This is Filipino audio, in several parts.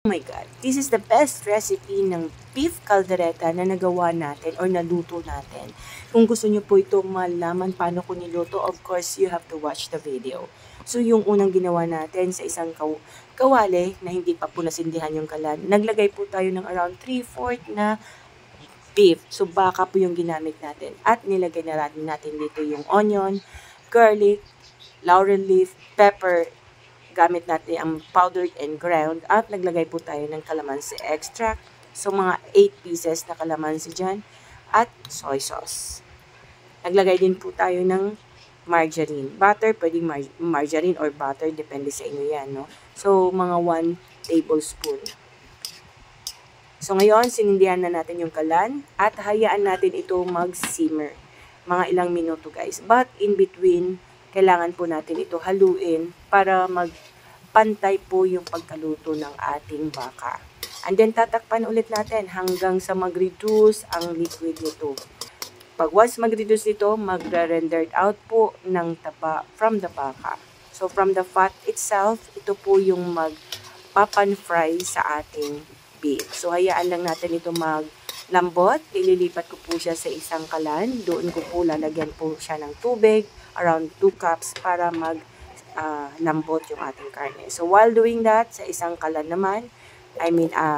Oh my God, this is the best recipe ng beef caldereta na nagawa natin or naluto natin. Kung gusto nyo po ito malaman paano ko niluto, of course, you have to watch the video. So, yung unang ginawa natin sa isang kawali na hindi pa po nasindihan yung kalan, naglagay po tayo ng around 3/4 na beef. So, baka po yung ginamit natin. At nilagay na natin dito yung onion, garlic, laurel leaf, pepper, gamit natin ang powdered and ground at naglagay po tayo ng calamansi extract. So, mga 8 pieces na calamansi dyan at soy sauce. Naglagay din po tayo ng margarine. Butter, pwedeng margarine or butter, depende sa inyo yan, no? So, mga 1 tablespoon. So, ngayon, sinindihan na natin yung kalan at hayaan natin ito mag-simmer. Mga ilang minuto, guys. But, in between, kailangan po natin ito haluin para magpantay po yung pagkaluto ng ating baka. And then, tatakpan ulit natin hanggang sa mag-reduce ang liquid nito. Pag once mag-reduce ito, magre-rendered out po ng taba from the baka. So, from the fat itself, ito po yung magpapan-fry sa ating beef. So, hayaan lang natin ito maglambot. Ililipat ko po siya sa isang kalan. Doon ko po lalagyan po siya ng tubig, around 2 cups para lambot yung ating karne. So, while doing that, sa isang kalan naman,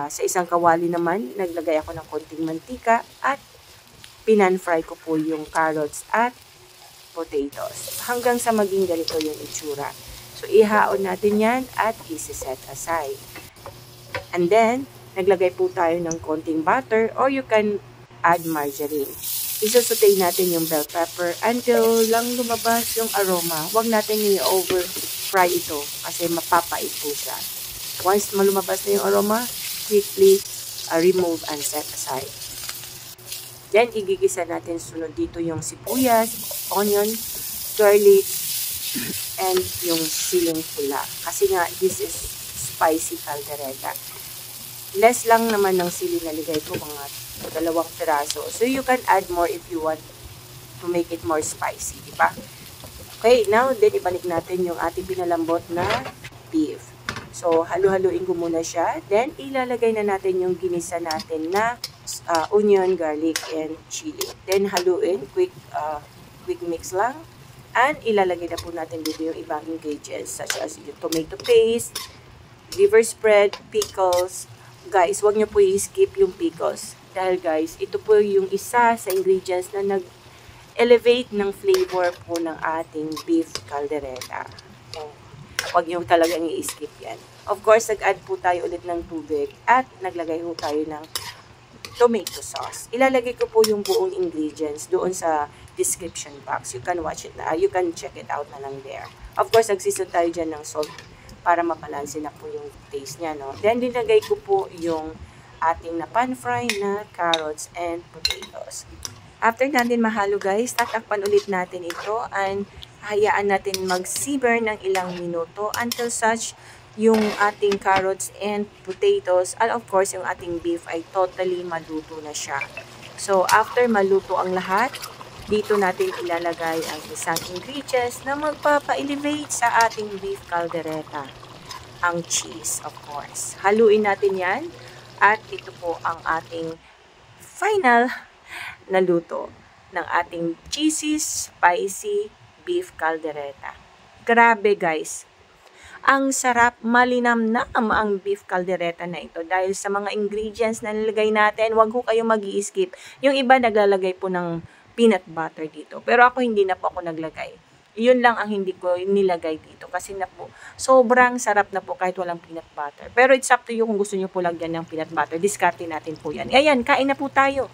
sa isang kawali naman, naglagay ako ng konting mantika at pinan-fry ko po yung carrots at potatoes. Hanggang sa maging ganito yung itsura. So, ihaon natin yan at isi-set aside. And then, naglagay po tayo ng konting butter or you can add margarine. Isusutay natin yung bell pepper until lang lumabas yung aroma. Huwag natin i-over-fry ito kasi mapapait po siya. Once malumabas na yung aroma, quickly remove and set aside. Then, igigisa natin sunod dito yung sibuyas, onion, garlic, and yung siling pula. Kasi nga, this is spicy caldereta. Less lang naman ng sili na ligay ko, mga 2 piraso. So, you can add more if you want to make it more spicy, di ba? Okay, now, then, ibalik natin yung ating pinalambot na beef. So, halu-haluin ko muna siya. Then, ilalagay na natin yung ginisa natin na onion, garlic, and chili. Then, haluin. Quick mix lang. And, ilalagay na po natin dito yung ibang ingredients such as yung tomato paste, liver spread, pickles. Guys, huwag nyo po i-skip yung pickles. Dahil guys, ito po yung isa sa ingredients na nag-elevate ng flavor po ng ating beef caldereta. Huwag nyo talagang i-skip yan. Of course, nag-add po tayo ulit ng tubig at naglagay po tayo ng tomato sauce. Ilalagay ko po yung buong ingredients doon sa description box. You can watch it na. You can check it out na lang there. Of course, nagsisod tayo dyan ng salt para mabalansin na po yung taste niya, no? Then, dinagay ko po yung ating na pan-fry na carrots and potatoes. After natin mahalo, guys, tatakpan ulit natin ito and hayaan natin mag-simmer ng ilang minuto until such yung ating carrots and potatoes and of course, yung ating beef ay totally maluto na siya. So, after maluto ang lahat, dito natin ilalagay ang isang ingredients na magpapa-elevate sa ating beef caldereta. Ang cheese, of course. Haluin natin yan. At ito po ang ating final na luto ng ating cheesy, spicy beef caldereta. Grabe guys. Ang sarap, malinamnam ang beef caldereta na ito dahil sa mga ingredients na nilagay natin. Huwag ko kayong mag-i-skip. Yung iba naglalagay po ng peanut butter dito. Pero ako hindi na po ako naglagay. Yun lang ang hindi ko nilagay dito. Kasi na po, sobrang sarap na po kahit walang peanut butter. Pero it's up to you kung gusto nyo po lagyan ng peanut butter. Discarte natin po yan. Ayan, kain na po tayo.